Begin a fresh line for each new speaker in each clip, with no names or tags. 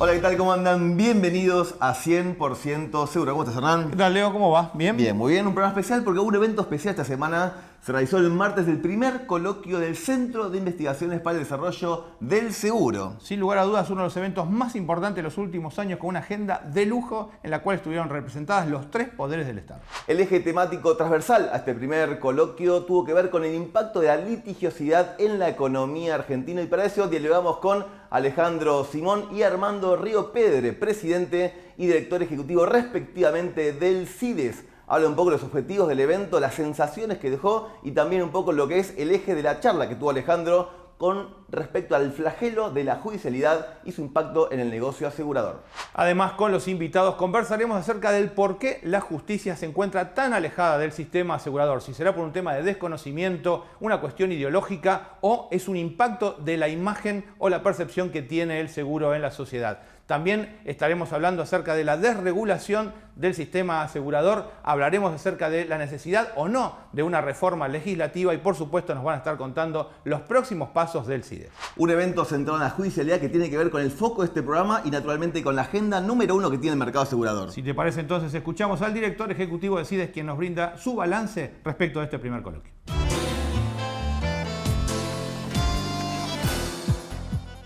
Hola, ¿qué tal? ¿Cómo andan? Bienvenidos a 100% Seguro. ¿Cómo estás, Hernán?
¿Qué tal, Leo? ¿Cómo va? ¿Bien?
Bien, muy bien. Un programa especial porque hubo un evento especial esta semana. Se realizó el martes el primer coloquio del Centro de Investigaciones para el Desarrollo del Seguro.
Sin lugar a dudas, uno de los eventos más importantes de los últimos años, con una agenda de lujo en la cual estuvieron representadas los tres poderes del Estado.
El eje temático transversal a este primer coloquio tuvo que ver con el impacto de la litigiosidad en la economía argentina, y para eso dialogamos con Alejandro Simón y Armando Río Pedre, presidente y director ejecutivo respectivamente del CIDES. Habla un poco de los objetivos del evento, las sensaciones que dejó y también un poco lo que es el eje de la charla que tuvo Alejandro con respecto al flagelo de la judicialidad y su impacto en el negocio asegurador.
Además, con los invitados conversaremos acerca del por qué la justicia se encuentra tan alejada del sistema asegurador. Si será por un tema de desconocimiento, una cuestión ideológica o es un impacto de la imagen o la percepción que tiene el seguro en la sociedad. También estaremos hablando acerca de la desregulación del sistema asegurador, hablaremos acerca de la necesidad o no de una reforma legislativa y por supuesto nos van a estar contando los próximos pasos del CIDES.
Un evento centrado en la judicialidad que tiene que ver con el foco de este programa y naturalmente con la agenda número 1 que tiene el mercado asegurador.
Si te parece, entonces escuchamos al director ejecutivo de CIDES, quien nos brinda su balance respecto a este primer coloquio.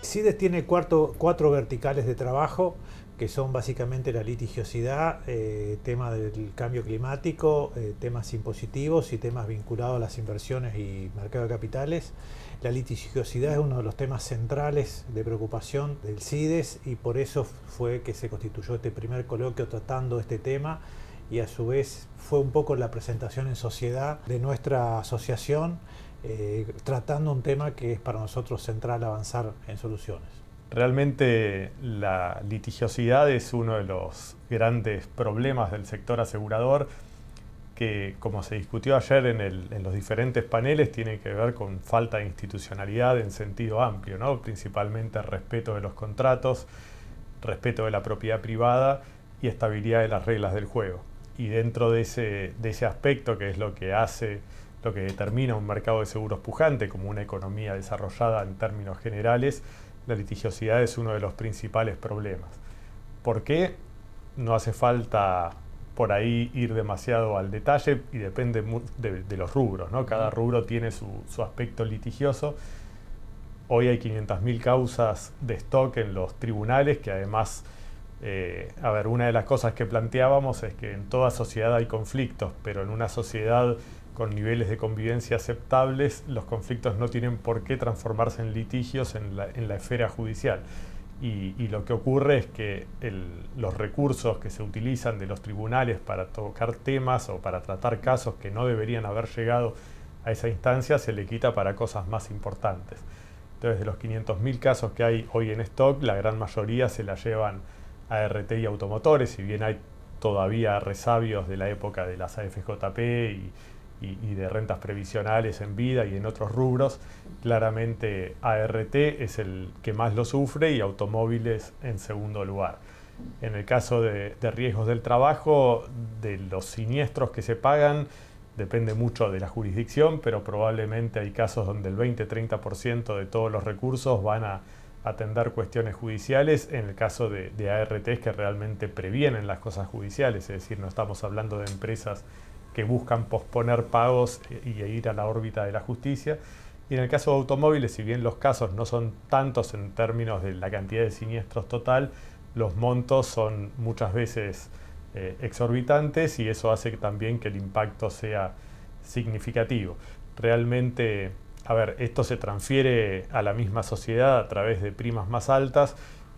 CIDES tiene cuatro verticales de trabajo, que son básicamente la litigiosidad, tema del cambio climático, temas impositivos y temas vinculados a las inversiones y mercado de capitales. La litigiosidad es uno de los temas centrales de preocupación del CIDES y por eso fue que se constituyó este primer coloquio tratando este tema, y a su vez fue un poco la presentación en sociedad de nuestra asociación, tratando un tema que es para nosotros central avanzar en soluciones. Realmente la litigiosidad es uno de los grandes problemas del sector asegurador que, como se discutió ayer en los diferentes paneles, tiene que ver con falta de institucionalidad en sentido amplio, ¿no? Principalmente respeto de los contratos, respeto de la propiedad privada y estabilidad de las reglas del juego. Y dentro de ese aspecto, que es lo que determina un mercado de seguros pujante como una economía desarrollada en términos generales, la litigiosidad es uno de los principales problemas. ¿Por qué? No hace falta por ahí ir demasiado al detalle y depende de los rubros, ¿no? Cada rubro tiene su aspecto litigioso. Hoy hay 500.000 causas de stock en los tribunales que además, una de las cosas que planteábamos es que en toda sociedad hay conflictos, pero en una sociedad con niveles de convivencia aceptables, los conflictos no tienen por qué transformarse en litigios en la esfera judicial. Y lo que ocurre es que los recursos que se utilizan de los tribunales para tocar temas o para tratar casos que no deberían haber llegado a esa instancia se le quita para cosas más importantes. Entonces, de los 500.000 casos que hay hoy en stock, la gran mayoría se la llevan a ART y automotores, si bien hay todavía resabios de la época de las AFJP y de rentas previsionales en vida y en otros rubros. Claramente ART es el que más lo sufre y automóviles en segundo lugar. En el caso de riesgos del trabajo, de los siniestros que se pagan, depende mucho de la jurisdicción, pero probablemente hay casos donde el 20-30% de todos los recursos van a atender cuestiones judiciales. En el caso de ARTs que realmente previenen las cosas judiciales, es decir, no estamos hablando de empresas que buscan posponer pagos y ir a la órbita de la justicia. Y en el caso de automóviles, si bien los casos no son tantos en términos de la cantidad de siniestros total, los montos son muchas veces exorbitantes y eso hace también que el impacto sea significativo. Realmente, esto se transfiere a la misma sociedad a través de primas más altas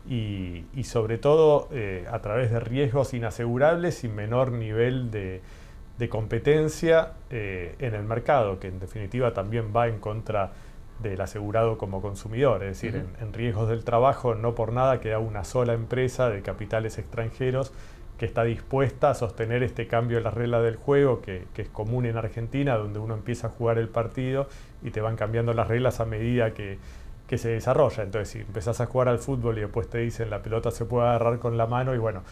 y sobre todo a través de riesgos inasegurables y menor nivel de competencia en el mercado, que en definitiva también va en contra del asegurado como consumidor. Es decir, en riesgos del trabajo no por nada queda una sola empresa de capitales extranjeros que está dispuesta a sostener este cambio de las reglas del juego que es común en Argentina, donde uno empieza a jugar el partido y te van cambiando las reglas a medida que se desarrolla. Entonces, si empezás a jugar al fútbol y después te dicen la pelota se puede agarrar con la mano, y bueno,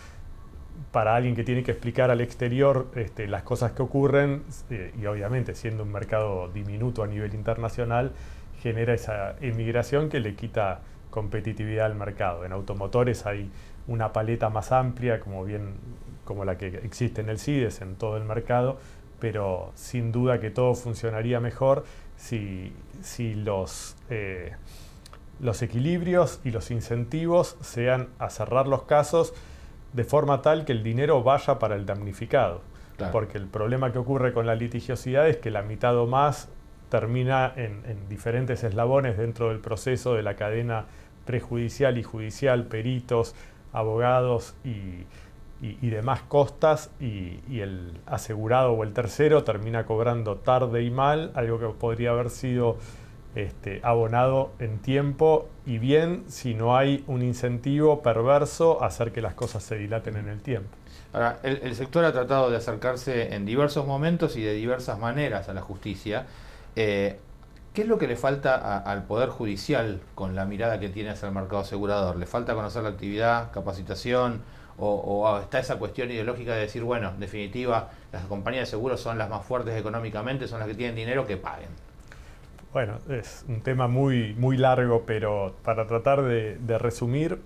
para alguien que tiene que explicar al exterior las cosas que ocurren, y obviamente siendo un mercado diminuto a nivel internacional, genera esa emigración que le quita
competitividad del mercado. En automotores hay una paleta más amplia, como la que existe en el CIDES, en todo el mercado, pero sin duda que todo funcionaría mejor si los equilibrios y los incentivos sean a cerrar los casos de forma tal que el dinero vaya para el damnificado. Claro. Porque el problema que ocurre con la litigiosidad es que la mitad o más termina en diferentes eslabones dentro del proceso de la cadena prejudicial y judicial, peritos, abogados y demás costas, y el asegurado o el tercero termina cobrando tarde y mal, algo que podría haber sido abonado en tiempo y bien si no hay un incentivo perverso a hacer que las cosas se dilaten en el tiempo.
Ahora, el sector ha tratado de acercarse en diversos momentos y de diversas maneras a la justicia. ¿Qué es lo que le falta al Poder Judicial con la mirada que tiene hacia el mercado asegurador? ¿Le falta conocer la actividad, capacitación, o está esa cuestión ideológica de decir, bueno, en definitiva, las compañías de seguros son las más fuertes económicamente, son las que tienen dinero, que paguen?
Bueno, es un tema muy, muy largo, pero para tratar de resumir,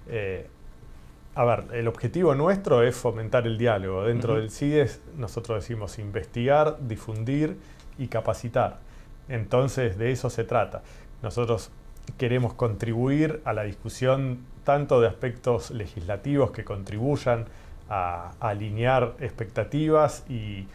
el objetivo nuestro es fomentar el diálogo. Dentro del CIDES nosotros decimos investigar, difundir y capacitar. Entonces de eso se trata. Nosotros queremos contribuir a la discusión tanto de aspectos legislativos que contribuyan a alinear expectativas e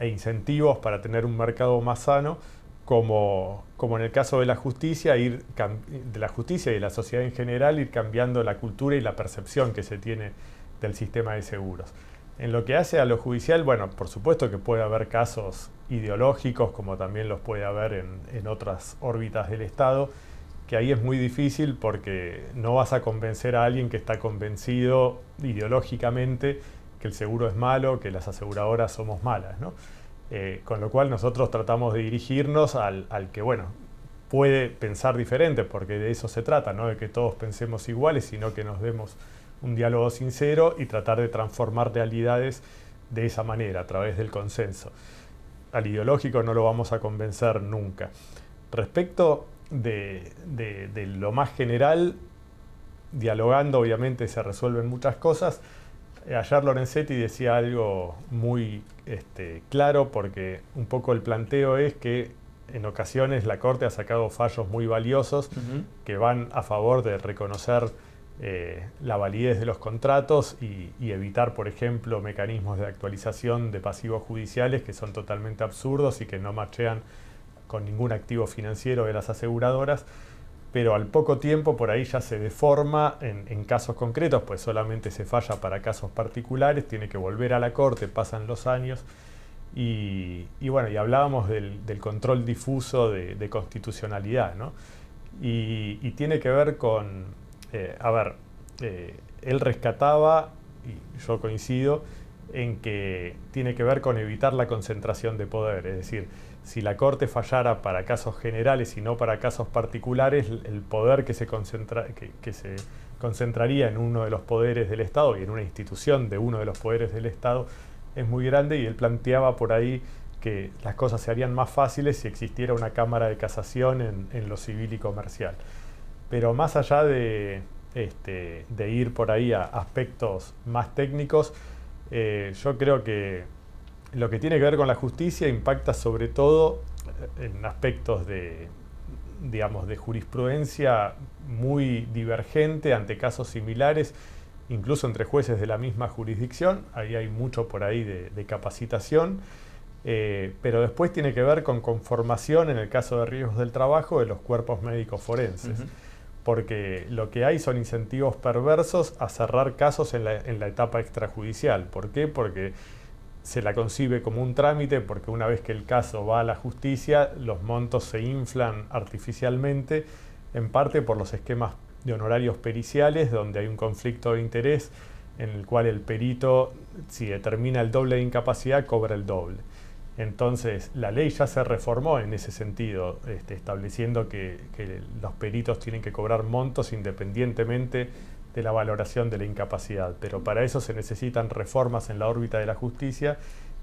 incentivos para tener un mercado más sano, como en el caso de la justicia y de la sociedad en general, ir cambiando la cultura y la percepción que se tiene del sistema de seguros. En lo que hace a lo judicial, bueno, por supuesto que puede haber casos ideológicos, como también los puede haber en otras órbitas del Estado, que ahí es muy difícil porque no vas a convencer a alguien que está convencido ideológicamente que el seguro es malo, que las aseguradoras somos malas, ¿no? Con lo cual nosotros tratamos de dirigirnos al que, bueno, puede pensar diferente, porque de eso se trata, no de que todos pensemos iguales, sino que nos demos un diálogo sincero y tratar de transformar realidades de esa manera, a través del consenso. Al ideológico no lo vamos a convencer nunca. Respecto de lo más general, dialogando obviamente se resuelven muchas cosas. Ayer Lorenzetti decía algo muy claro, porque un poco el planteo es que en ocasiones la Corte ha sacado fallos muy valiosos que van a favor de reconocer la validez de los contratos y evitar, por ejemplo, mecanismos de actualización de pasivos judiciales que son totalmente absurdos y que no machean con ningún activo financiero de las aseguradoras. Pero al poco tiempo por ahí ya se deforma en casos concretos, pues solamente se falla para casos particulares, tiene que volver a la Corte, pasan los años y bueno, y hablábamos del control difuso de constitucionalidad, ¿no? Y tiene que ver con, él rescataba, y yo coincido, en que tiene que ver con evitar la concentración de poder, es decir, si la Corte fallara para casos generales y no para casos particulares, el poder que se concentraría en uno de los poderes del Estado y en una institución de uno de los poderes del Estado es muy grande, y él planteaba por ahí que las cosas se harían más fáciles si existiera una Cámara de Casación en lo civil y comercial. Pero más allá de ir por ahí a aspectos más técnicos, yo creo que lo que tiene que ver con la justicia impacta sobre todo en aspectos de jurisprudencia muy divergente ante casos similares, incluso entre jueces de la misma jurisdicción. Ahí hay mucho por ahí de capacitación, pero después tiene que ver con conformación, en el caso de riesgos del trabajo, de los cuerpos médicos forenses. Porque lo que hay son incentivos perversos a cerrar casos en la etapa extrajudicial. ¿Por qué? Porque se la concibe como un trámite, porque una vez que el caso va a la justicia, los montos se inflan artificialmente, en parte por los esquemas de honorarios periciales, donde hay un conflicto de interés en el cual el perito, si determina el doble de incapacidad, cobra el doble. Entonces, la ley ya se reformó en ese sentido, estableciendo que los peritos tienen que cobrar montos independientemente de la valoración de la incapacidad, pero para eso se necesitan reformas en la órbita de la justicia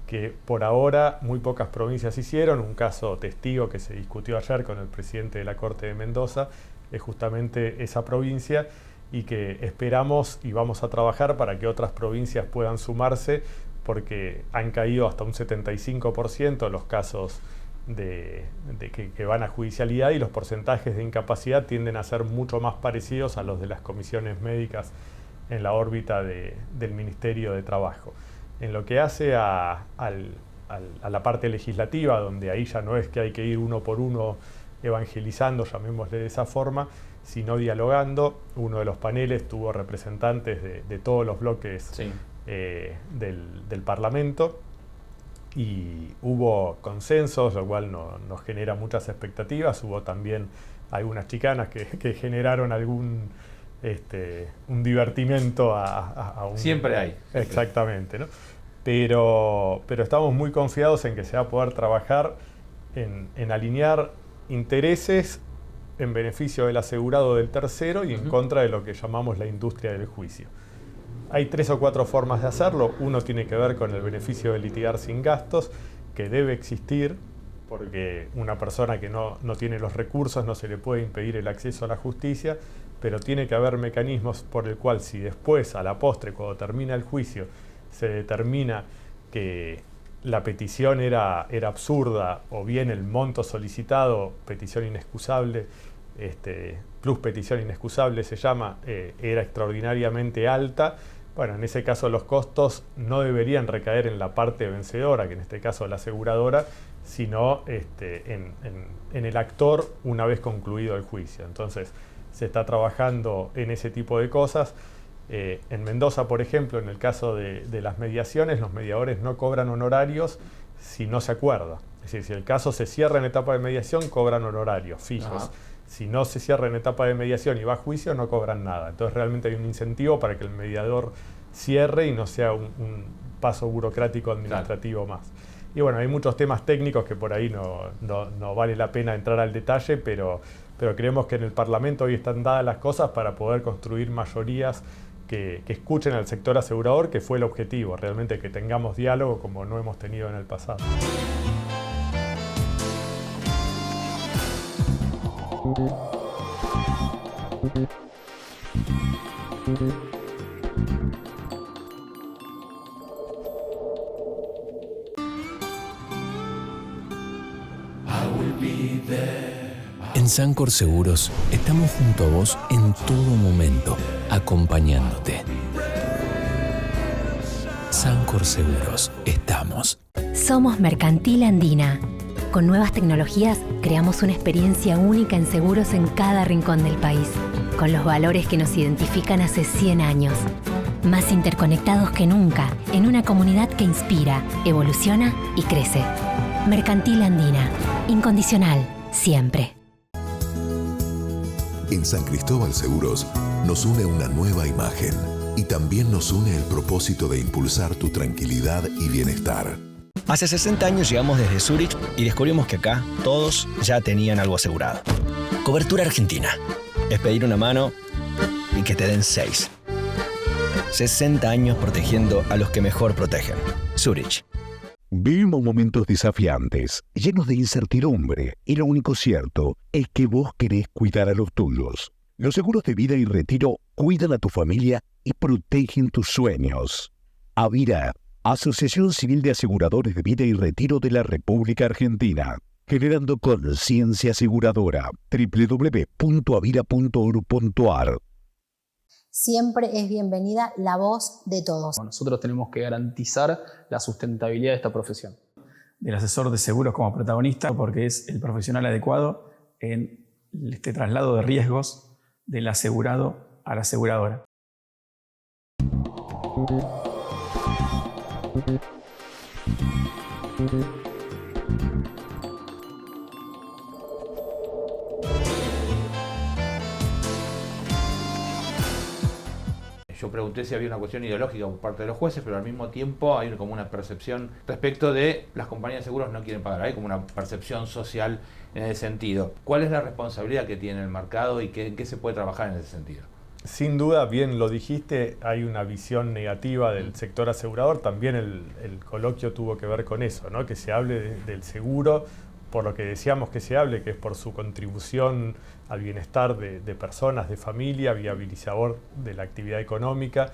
que por ahora muy pocas provincias hicieron. Un caso testigo que se discutió ayer con el presidente de la Corte de Mendoza es justamente esa provincia, y que esperamos y vamos a trabajar para que otras provincias puedan sumarse, porque han caído hasta un 75% los casos que van a judicialidad, y los porcentajes de incapacidad tienden a ser mucho más parecidos a los de las comisiones médicas en la órbita del Ministerio de Trabajo. En lo que hace a la parte legislativa, donde ahí ya no es que hay que ir uno por uno evangelizando, llamémosle de esa forma, sino dialogando. Uno de los paneles tuvo representantes de todos los bloques
Sí.
del Parlamento, y hubo consensos, lo cual nos genera muchas expectativas. Hubo también algunas chicanas que generaron un divertimento a un...
Siempre hay.
Exactamente, ¿no? Pero estamos muy confiados en que se va a poder trabajar en alinear intereses en beneficio del asegurado del tercero y en contra de lo que llamamos la industria del juicio. Hay 3 o 4 formas de hacerlo. Uno tiene que ver con el beneficio de litigar sin gastos, que debe existir, porque una persona que no tiene los recursos no se le puede impedir el acceso a la justicia, pero tiene que haber mecanismos por el cual, si después, a la postre, cuando termina el juicio, se determina que la petición era absurda, o bien el monto solicitado, petición inexcusable, plus petición inexcusable se llama, era extraordinariamente alta, bueno, en ese caso los costos no deberían recaer en la parte vencedora, que en este caso la aseguradora, sino en el actor una vez concluido el juicio. Entonces se está trabajando en ese tipo de cosas. En Mendoza, por ejemplo, en el caso de las mediaciones, los mediadores no cobran honorarios si no se acuerda. Es decir, si el caso se cierra en etapa de mediación, cobran honorarios fijos.
Ajá.
Si no se cierra en etapa de mediación y va a juicio, no cobran nada. Entonces realmente hay un incentivo para que el mediador cierre y no sea un paso burocrático administrativo más. Y bueno, hay muchos temas técnicos que por ahí no vale la pena entrar al detalle, pero creemos que en el Parlamento hoy están dadas las cosas para poder construir mayorías que escuchen al sector asegurador, que fue el objetivo, realmente que tengamos diálogo como no hemos tenido en el pasado.
En Sancor Seguros estamos junto a vos en todo momento, acompañándote. Sancor Seguros, estamos.
Somos Mercantil Andina. Con nuevas tecnologías creamos una experiencia única en seguros en cada rincón del país, con los valores que nos identifican hace 100 años. Más interconectados que nunca, en una comunidad que inspira, evoluciona y crece. Mercantil Andina. Incondicional, siempre.
En San Cristóbal Seguros nos une una nueva imagen y también nos une el propósito de impulsar tu tranquilidad y bienestar.
Hace 60 años llegamos desde Zurich y descubrimos que acá todos ya tenían algo asegurado. Cobertura Argentina. Es pedir una mano y que te den 6. 60 años protegiendo a los que mejor protegen. Zurich.
Vivimos momentos desafiantes, llenos de incertidumbre, y lo único cierto es que vos querés cuidar a los tuyos. Los seguros de vida y retiro cuidan a tu familia y protegen tus sueños. Avira, Asociación Civil de Aseguradores de Vida y Retiro de la República Argentina. Generando conciencia aseguradora. www.avira.org.ar.
Siempre es bienvenida la voz de todos.
Nosotros tenemos que garantizar la sustentabilidad de esta profesión.
Del asesor de seguros como protagonista, porque es el profesional adecuado en este traslado de riesgos del asegurado a la aseguradora.
Yo pregunté si había una cuestión ideológica por parte de los jueces, pero al mismo tiempo hay como una percepción respecto de las compañías de seguros no quieren pagar. Hay como una percepción social en ese sentido. ¿Cuál es la responsabilidad que tiene el mercado y en qué se puede trabajar en ese sentido?
Sin duda, bien lo dijiste, hay una visión negativa del sector asegurador. También el coloquio tuvo que ver con eso, ¿no? Que se hable del seguro por lo que deseamos que se hable, que es por su contribución al bienestar de personas, de familia, viabilizador de la actividad económica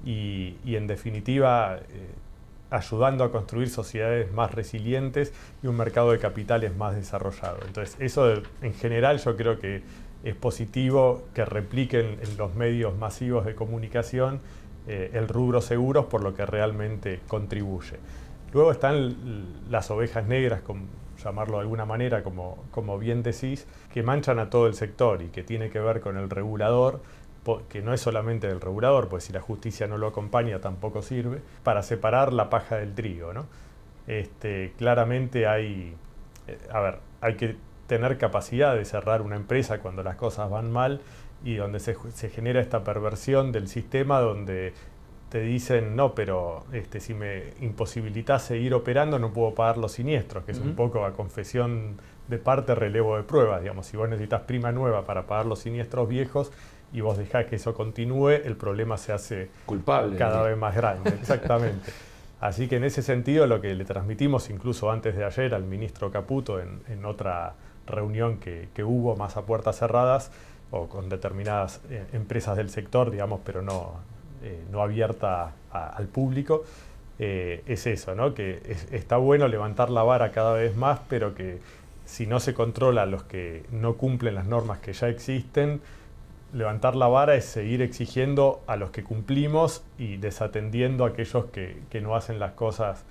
y en definitiva ayudando a construir sociedades más resilientes y un mercado de capitales más desarrollado. Entonces eso en general yo creo que es positivo que repliquen en los medios masivos de comunicación el rubro seguros por lo que realmente contribuye. Luego están las ovejas negras, como llamarlo de alguna manera, como bien decís, que manchan a todo el sector y que tiene que ver con el regulador, que no es solamente del regulador, pues si la justicia no lo acompaña tampoco sirve, para separar la paja del trigo, ¿no? Claramente hay que tener capacidad de cerrar una empresa cuando las cosas van mal y donde se genera esta perversión del sistema donde te dicen, no, pero si me imposibilitas seguir operando no puedo pagar los siniestros, que es un poco a confesión de parte, relevo de pruebas, digamos. Si vos necesitas prima nueva para pagar los siniestros viejos y vos dejás que eso continúe, el problema se hace
culpable,
cada vez más grande. Exactamente. Así que en ese sentido lo que le transmitimos incluso antes de ayer al ministro Caputo en otra reunión que hubo más a puertas cerradas o con determinadas empresas del sector, digamos, pero no abierta al público, es eso, ¿no? Que está bueno levantar la vara cada vez más, pero que si no se controla a los que no cumplen las normas que ya existen, levantar la vara es seguir exigiendo a los que cumplimos y desatendiendo a aquellos que no hacen las cosas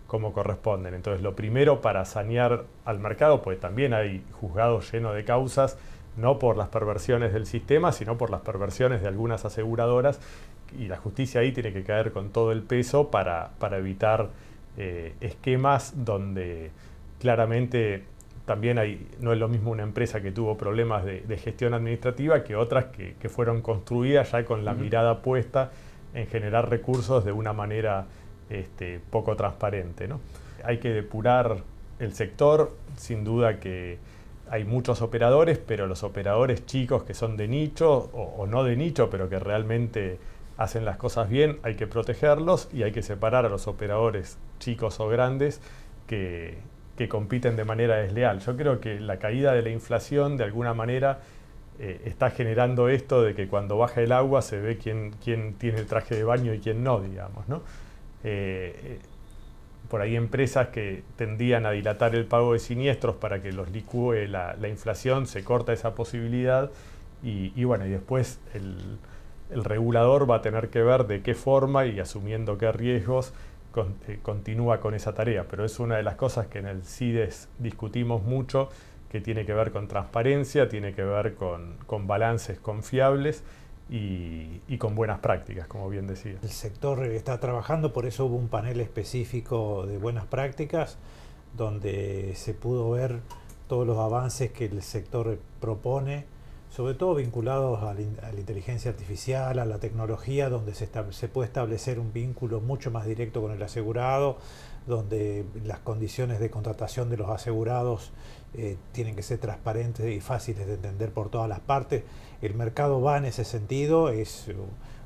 como corresponden. Entonces lo primero para sanear al mercado, pues también hay juzgados llenos de causas, no por las perversiones del sistema, sino por las perversiones de algunas aseguradoras, y la justicia ahí tiene que caer con todo el peso para evitar esquemas donde claramente también no es lo mismo una empresa que tuvo problemas de gestión administrativa que otras que fueron construidas ya con la mirada puesta en generar recursos de una manera poco transparente, ¿no? Hay que depurar el sector, sin duda que hay muchos operadores, pero los operadores chicos que son de nicho o no de nicho, pero que realmente hacen las cosas bien, hay que protegerlos y hay que separar a los operadores chicos o grandes que compiten de manera desleal. Yo creo que la caída de la inflación de alguna manera está generando esto de que cuando baja el agua se ve quién tiene el traje de baño y quién no, digamos, ¿no? Por ahí empresas que tendían a dilatar el pago de siniestros para que los licúe la inflación, se corta esa posibilidad y bueno, y después el regulador va a tener que ver de qué forma y asumiendo qué riesgos continúa con esa tarea, pero es una de las cosas que en el CIDES discutimos mucho, que tiene que ver con transparencia, tiene que ver con balances confiables y con buenas prácticas, como bien decía.
El sector está trabajando, por eso hubo un panel específico de buenas prácticas, donde se pudo ver todos los avances que el sector propone, sobre todo vinculados a la inteligencia artificial, a la tecnología, donde se puede establecer un vínculo mucho más directo con el asegurado, donde las condiciones de contratación de los asegurados tienen que ser transparentes y fáciles de entender por todas las partes. El mercado va en ese sentido, es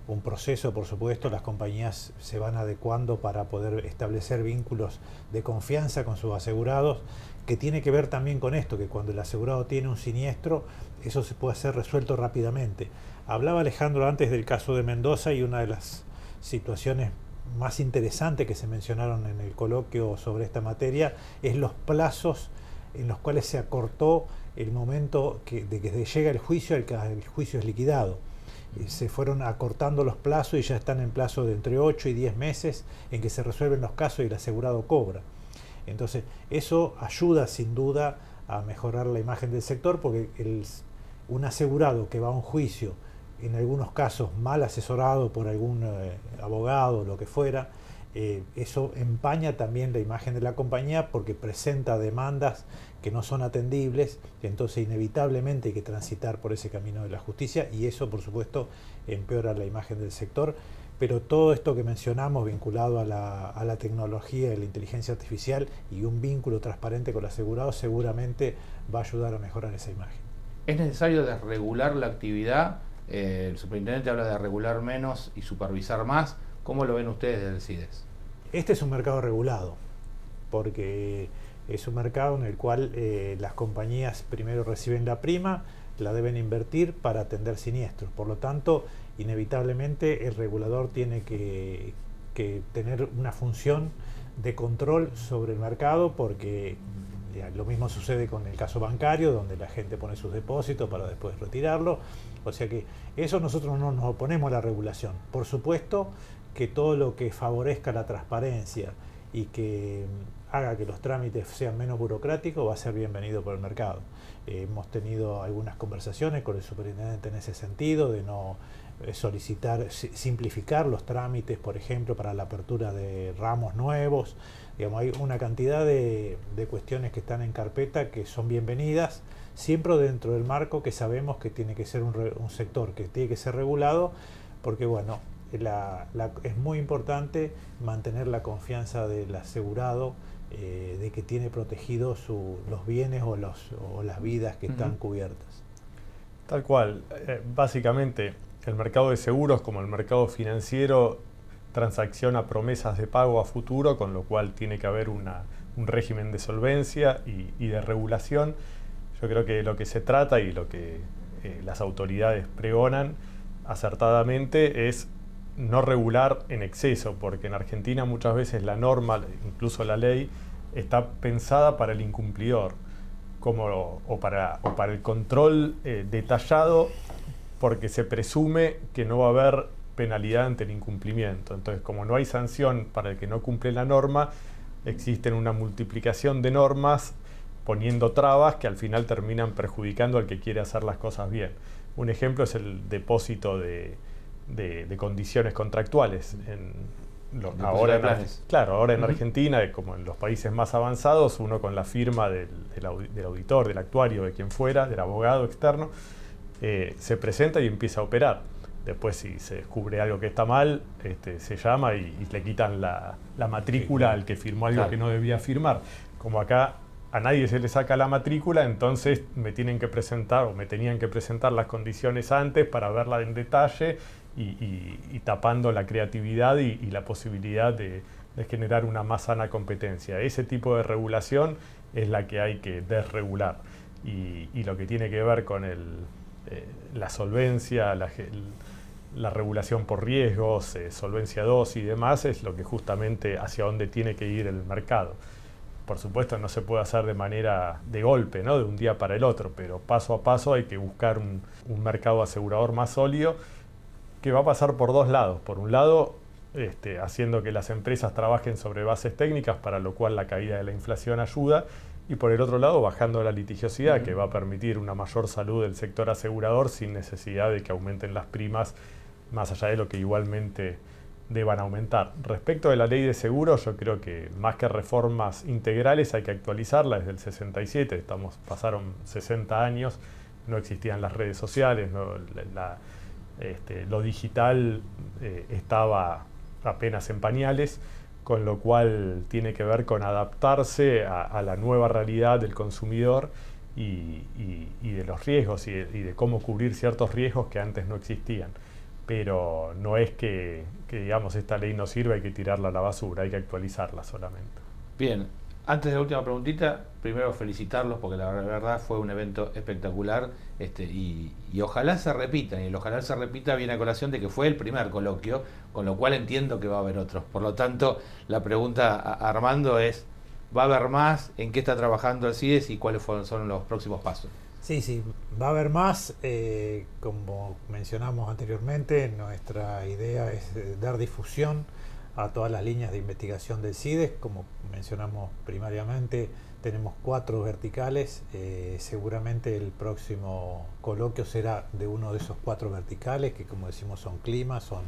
un proceso, por supuesto, las compañías se van adecuando para poder establecer vínculos de confianza con sus asegurados, que tiene que ver también con esto, que cuando el asegurado tiene un siniestro, eso se puede hacer resuelto rápidamente. Hablaba Alejandro antes del caso de Mendoza y una de las situaciones más interesantes que se mencionaron en el coloquio sobre esta materia es los plazos en los cuales se acortó el momento de que llega el juicio al que el juicio es liquidado. Se fueron acortando los plazos y ya están en plazo de entre 8 y 10 meses en que se resuelven los casos y el asegurado cobra. Entonces, eso ayuda sin duda a mejorar la imagen del sector, porque un asegurado que va a un juicio, en algunos casos mal asesorado por algún abogado o lo que fuera, eso empaña también la imagen de la compañía porque presenta demandas que no son atendibles, entonces inevitablemente hay que transitar por ese camino de la justicia y eso por supuesto empeora la imagen del sector. Pero todo esto que mencionamos vinculado a la tecnología y la inteligencia artificial y un vínculo transparente con el asegurado seguramente va a ayudar a mejorar esa imagen.
¿Es necesario desregular la actividad? El superintendente habla de regular menos y supervisar más. ¿Cómo lo ven ustedes desde el CIDES?
Este es un mercado regulado, porque Es un mercado en el cual las compañías primero reciben la prima, la deben invertir para atender siniestros. Por lo tanto, inevitablemente el regulador tiene que tener una función de control sobre el mercado, porque lo mismo sucede con el caso bancario, donde la gente pone sus depósitos para después retirarlo. O sea que eso nosotros no nos oponemos a la regulación. Por supuesto que todo lo que favorezca la transparencia y que haga que los trámites sean menos burocráticos va a ser bienvenido por el mercado. Hemos tenido algunas conversaciones con el superintendente en ese sentido, de no solicitar, simplificar los trámites, por ejemplo, para la apertura de ramos nuevos. Digamos, hay una cantidad de cuestiones que están en carpeta que son bienvenidas, siempre dentro del marco que sabemos que tiene que ser un sector que tiene que ser regulado, porque bueno, es muy importante mantener la confianza del asegurado, de que tiene protegidos los bienes o las vidas que están cubiertas.
Tal cual. Básicamente, el mercado de seguros, como el mercado financiero, transacciona promesas de pago a futuro, con lo cual tiene que haber un régimen de solvencia y de regulación. Yo creo que lo que se trata y lo que las autoridades pregonan acertadamente es no regular en exceso, porque en Argentina muchas veces la norma, incluso la ley, está pensada para el incumplidor, o para el control detallado, porque se presume que no va a haber penalidad ante el incumplimiento. Entonces, como no hay sanción para el que no cumple la norma, existen una multiplicación de normas poniendo trabas que al final terminan perjudicando al que quiere hacer las cosas bien. Un ejemplo es el depósito de condiciones contractuales. Ahora en Argentina, como en los países más avanzados, uno con la firma del auditor, del actuario, de quien fuera, del abogado externo, se presenta y empieza a operar. Después, si se descubre algo que está mal, se llama y le quitan la matrícula al que firmó algo que no debía firmar. Como acá a nadie se le saca la matrícula, entonces me tenían que presentar las condiciones antes para verla en detalle y tapando la creatividad y la posibilidad de generar una más sana competencia. Ese tipo de regulación es la que hay que desregular. Y lo que tiene que ver con la solvencia, la regulación por riesgos, solvencia 2 y demás, es lo que justamente hacia dónde tiene que ir el mercado. Por supuesto, no se puede hacer de manera de golpe, ¿no? De un día para el otro, pero paso a paso hay que buscar un mercado asegurador más sólido, que va a pasar por dos lados. Por un lado, haciendo que las empresas trabajen sobre bases técnicas, para lo cual la caída de la inflación ayuda, y por el otro lado, bajando la litigiosidad, que va a permitir una mayor salud del sector asegurador sin necesidad de que aumenten las primas más allá de lo que igualmente deban aumentar. Respecto de la ley de seguros, yo creo que más que reformas integrales hay que actualizarla. Desde el 67, pasaron 60 años, no existían las redes sociales, lo digital estaba apenas en pañales, con lo cual tiene que ver con adaptarse a la nueva realidad del consumidor y de los riesgos y de cómo cubrir ciertos riesgos que antes no existían. Pero no es que digamos esta ley no sirve, hay que tirarla a la basura, hay que actualizarla solamente.
Bien, antes de la última preguntita, primero felicitarlos porque la verdad fue un evento espectacular, y ojalá se repita, y el ojalá se repita viene a colación de que fue el primer coloquio, con lo cual entiendo que va a haber otros. Por lo tanto, la pregunta a Armando es, ¿va a haber más? ¿En qué está trabajando el CIDES y cuáles son los próximos pasos?
Sí, va a haber más. Como mencionamos anteriormente, nuestra idea es dar difusión a todas las líneas de investigación del CIDES. Como mencionamos primariamente, tenemos 4 verticales. Seguramente el próximo coloquio será de uno de esos 4 verticales, que como decimos son clima, son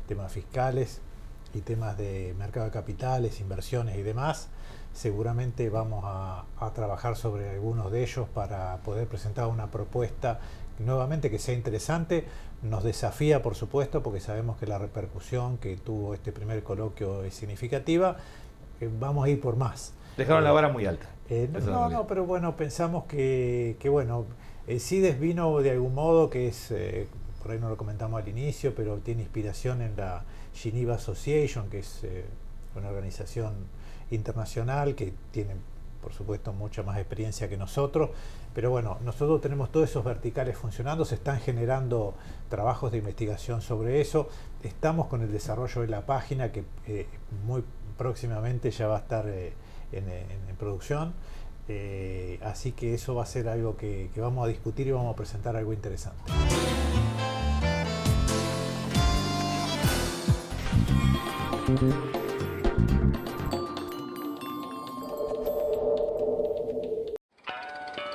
temas fiscales y temas de mercado de capitales, inversiones y demás. Seguramente vamos a trabajar sobre algunos de ellos para poder presentar una propuesta nuevamente que sea interesante. Nos desafía, por supuesto, porque sabemos que la repercusión que tuvo este primer coloquio es significativa. Vamos a ir por más.
Dejaron la vara muy alta.
No, pero bueno, pensamos que bueno, el CIDES vino de algún modo, que es, por ahí no lo comentamos al inicio, pero tiene inspiración en la Geneva Association, que es una organización internacional que tiene por supuesto mucha más experiencia que nosotros, pero bueno, nosotros tenemos todos esos verticales funcionando, se están generando trabajos de investigación sobre eso, estamos con el desarrollo de la página que muy próximamente ya va a estar en producción, así que eso va a ser algo que vamos a discutir y vamos a presentar algo interesante.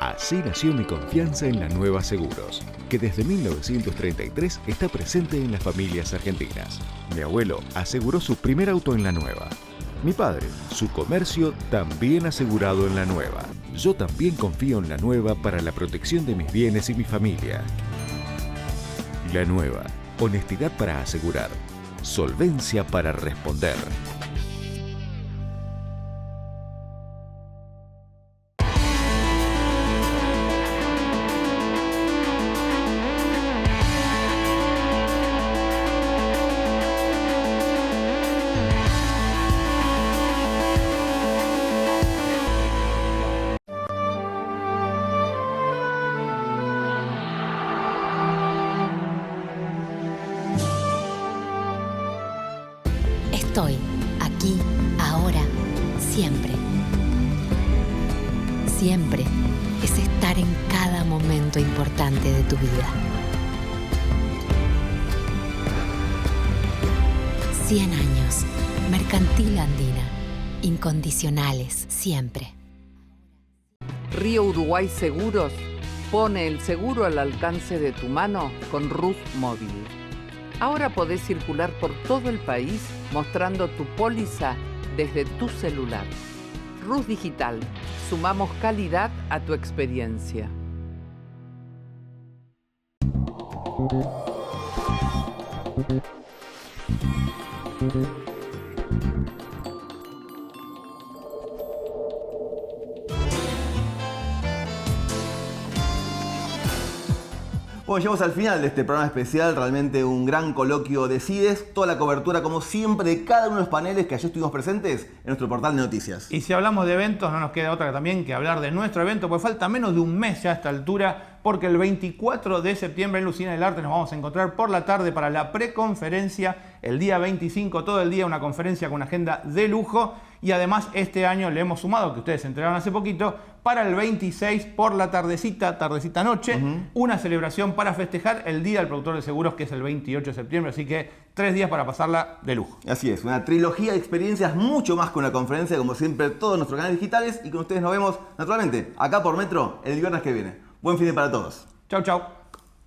Así nació mi confianza en La Nueva Seguros, que desde 1933 está presente en las familias argentinas. Mi abuelo aseguró su primer auto en La Nueva. Mi padre, su comercio también asegurado en La Nueva. Yo también confío en La Nueva para la protección de mis bienes y mi familia. La Nueva, honestidad para asegurar, solvencia para responder.
Estoy aquí, ahora, siempre. Siempre es estar en cada momento importante de tu vida. 100 años. Mercantil Andina. Incondicionales, siempre.
Río Uruguay Seguros pone el seguro al alcance de tu mano con Rus Móvil. Ahora podés circular por todo el país mostrando tu póliza desde tu celular. Rus Digital. Sumamos calidad a tu experiencia.
Bueno, llegamos al final de este programa especial, realmente un gran coloquio de CIDES, toda la cobertura como siempre de cada uno de los paneles que allí estuvimos presentes en nuestro portal de noticias.
Y si hablamos de eventos, no nos queda otra también que hablar de nuestro evento, porque falta menos de un mes ya a esta altura, porque el 24 de septiembre en la Usina del Arte nos vamos a encontrar por la tarde para la preconferencia, el día 25, todo el día, una conferencia con una agenda de lujo. Y además este año le hemos sumado, que ustedes se enteraron hace poquito, para el 26 por la tardecita noche, una celebración para festejar el Día del Productor de Seguros, que es el 28 de septiembre, así que 3 días para pasarla de lujo.
Así es, una trilogía de experiencias, mucho más que una conferencia, como siempre, todos nuestros canales digitales, y con ustedes nos vemos, naturalmente, acá por Metro, el viernes que viene. Buen fin de para todos.
Chau, chau.